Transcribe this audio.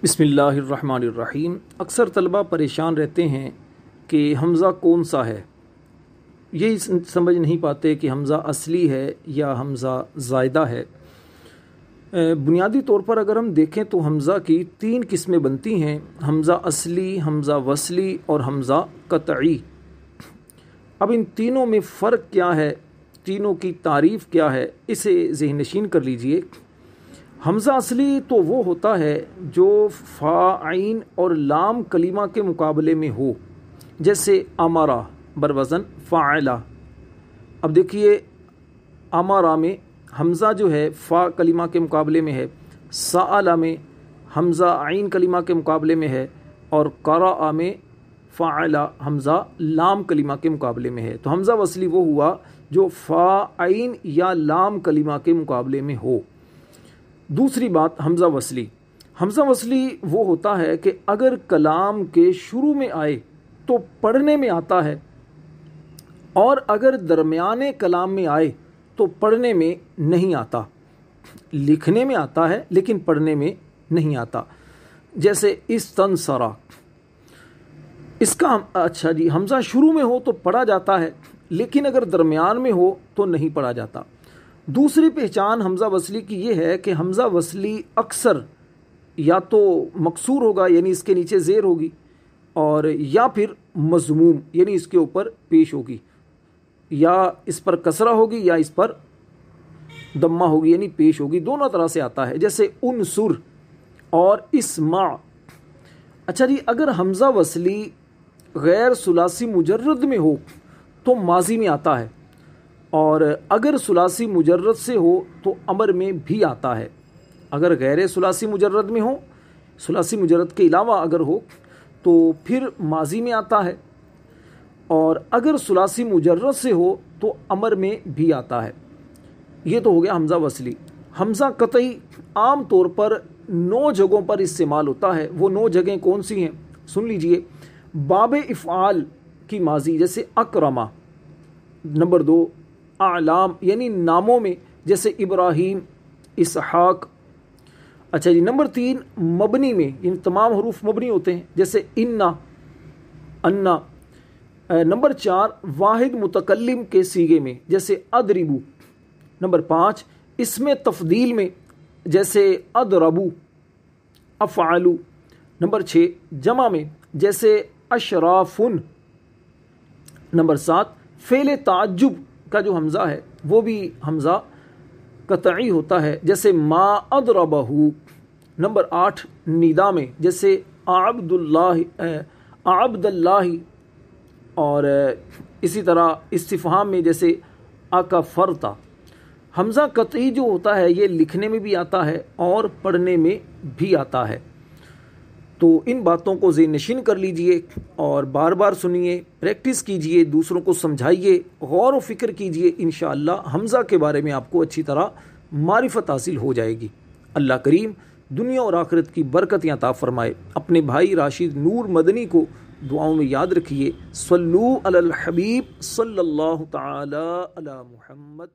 بسم اللہ الرحمن الرحیم۔ اکثر طلبہ پریشان رہتے ہیں کہ حمزہ کون سا ہے، یہ سمجھ نہیں پاتے کہ حمزہ اصلی ہے یا حمزہ زائدہ ہے۔ بنیادی طور پر اگر ہم دیکھیں تو حمزہ کی 3 قسمیں بنتی ہیں: حمزہ اصلی، حمزہ وصلی اور حمزہ قطعی۔ اب ان تینوں میں فرق کیا ہے، تینوں کی تعریف کیا ہے، اسے ذہن نشین کر لیجئے۔ حمزہ اصلی تو وہ ہوتا ہے جو فا، عین اور لام کلمہ کے مقابلے میں ہو، جیسے امرا بروزن فاعلہ۔ اب دیکھیے امرا میں حمزہ جو ہے فا کلمہ کے مقابلے میں ہے، سألہ میں حمزہ عین کلمہ کے مقابلے میں ہے، اور قرأ میں فاعلہ حمزہ لام کلمہ کے مقابلے میں ہے۔ تو حمزہ وصلی وہ ہوا جو فا، عین یا لام کلمہ کے مقابلے میں ہو۔ دوسری بات، حمزہ وصلی وہ ہوتا ہے کہ اگر کلام کے شروع میں آئے تو پڑھنے میں آتا ہے، اور اگر درمیانے کلام میں آئے تو پڑھنے میں نہیں آتا، لکھنے میں آتا ہے لیکن پڑھنے میں نہیں آتا، جیسے استنصرا۔ اس کا حمزہ شروع میں ہو تو پڑھا جاتا ہے، لیکن اگر درمیان میں ہو تو نہیں پڑھا جاتا۔ دوسری پہچان حمزہ وصلی کی یہ ہے کہ حمزہ وصلی اکثر یا تو مکسور ہوگا، یعنی اس کے نیچے زیر ہوگی، اور یا پھر مضموم، یعنی اس کے اوپر پیش ہوگی، یا اس پر کسرہ ہوگی یا اس پر دمہ ہوگی، یعنی پیش ہوگی، دونوں طرح سے آتا ہے، جیسے انصر اور اسمع۔ اچھا جی، اگر حمزہ وصلی غیر ثلاثی مجرد میں ہو تو ماضی میں آتا ہے، اور اگر ثلاثی مجرد سے ہو تو امر میں بھی آتا ہے۔ اگر غیر ثلاثی مجرد میں ہو، ثلاثی مجرد کے علاوہ اگر ہو تو پھر ماضی میں آتا ہے، اور اگر ثلاثی مجرد سے ہو تو امر میں بھی آتا ہے۔ یہ تو ہو گیا حمزہ وصلی۔ حمزہ قطعی عام طور پر 9 جگہوں پر استعمال ہوتا ہے۔ وہ 9 جگہیں کون سی ہیں سن لیجئے۔ باب افعال کی ماضی جیسے اکرما۔ نمبر 2، اعلام یعنی ناموں میں جیسے ابراہیم، اسحاق۔ اچھا جی، نمبر 3، مبنی میں، ان تمام حروف مبنی ہوتے ہیں، جیسے انا، انا۔ نمبر 4، واحد متکلم کے صیغے میں، جیسے اضربو۔ نمبر 5، اسم تفضیل میں، جیسے اضربو، افعلو۔ نمبر 6، جمع میں، جیسے اشرافن۔ نمبر 7، فعل تعجب کا جو حمزہ ہے وہ بھی حمزہ قطعی ہوتا ہے، جیسے ما اضربہ۔ نمبر 8، ندا میں، جیسے عبد اللہ، اور اسی طرح استفہام میں، جیسے اکفرتا۔ حمزہ قطعی جو ہوتا ہے یہ لکھنے میں بھی آتا ہے اور پڑھنے میں بھی آتا ہے۔ تو ان باتوں کو ذہن نشین کر لیجئے اور بار بار سنیے، پریکٹس کیجئے، دوسروں کو سمجھائیے، غور و فکر کیجئے۔ انشاءاللہ حمزہ کے بارے میں آپ کو اچھی طرح معرفت حاصل ہو جائے گی۔ اللہ کریم دنیا اور آخرت کی برکتیں عطا فرمائے۔ اپنے بھائی راشد نور مدنی کو دعاؤں میں یاد رکھیے۔ صلو علی الحبیب صلی اللہ تعالی علی محمد۔